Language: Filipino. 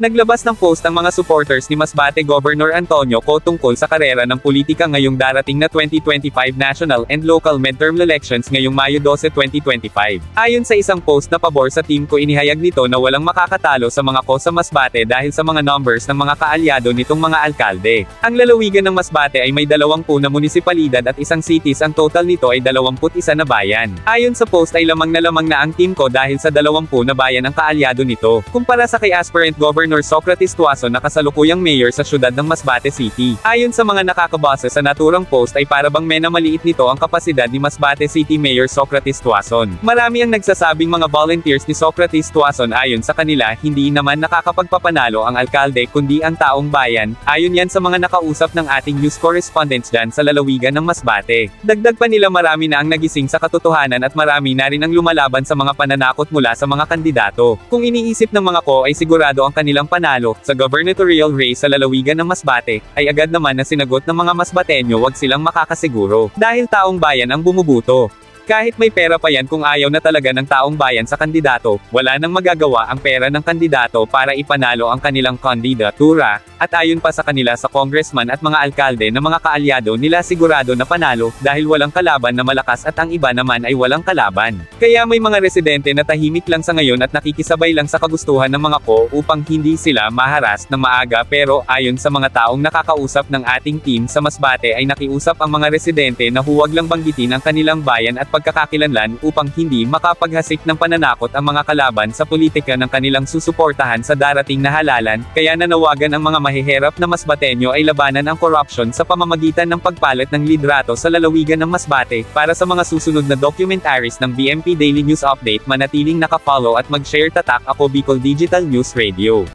Naglabas ng post ang mga supporters ni Masbate Governor Antonio Co tungkol sa karera ng politika ngayong darating na 2025 national and local midterm elections ngayong Mayo 12, 2025. Ayon sa isang post na pabor sa team ko, inihayag nito na walang makakatalo sa mga ko sa Masbate dahil sa mga numbers ng mga kaalyado nitong mga alkalde. Ang lalawigan ng Masbate ay may 20 na munisipalidad at isang cities, ang total nito ay 21 na bayan. Ayon sa post ay lamang na ang team ko dahil sa 20 na bayan ang kaalyado nito, kumpara sa kay aspirant Governor Socrates Tuason na kasalukuyang mayor sa syudad ng Masbate City. Ayon sa mga nakakabasa sa naturang post ay parabang maliit nito ang kapasidad ni Masbate City Mayor Socrates Tuason. Marami ang nagsasabing mga volunteers ni Socrates Tuason. Ayon sa kanila, hindi naman nakakapagpapanalo ang alkalde kundi ang taong bayan. Ayon yan sa mga nakausap ng ating news correspondents dyan sa lalawigan ng Masbate. Dagdag pa nila, marami na ang nagising sa katotohanan at marami na rin ang lumalaban sa mga pananakot mula sa mga kandidato. Kung iniisip ng mga ko ay sigurado ang kanilang panalo sa gubernatorial race sa lalawigan ng Masbate, ay agad naman na sinagot ng mga Masbateño wag silang makakasiguro. Dahil taong bayan ang bumubuto. Kahit may pera pa yan, kung ayaw na talaga ng taong bayan sa kandidato, wala nang magagawa ang pera ng kandidato para ipanalo ang kanilang kandidatura. At ayon pa sa kanila sa congressman at mga alkalde na mga kaalyado nila, sigurado na panalo, dahil walang kalaban na malakas at ang iba naman ay walang kalaban. Kaya may mga residente na tahimik lang sa ngayon at nakikisabay lang sa kagustuhan ng mga ko upang hindi sila maharas ng maaga. Pero ayon sa mga taong nakakausap ng ating team sa Masbate ay nakiusap ang mga residente na huwag lang banggitin ang kanilang bayan at pagkakakilanlan upang hindi makapaghasik ng pananakot ang mga kalaban sa politika ng kanilang susuportahan sa darating na halalan. Kaya nanawagan ang mga mahihirap na Masbateño ay labanan ang corruption sa pamamagitan ng pagpalit ng lidrato sa lalawigan ng Masbate. Para sa mga susunod na documentaries ng BMP Daily News Update, manatiling naka-follow at mag-share. Tatak. Ako, Bicol Digital News Radio.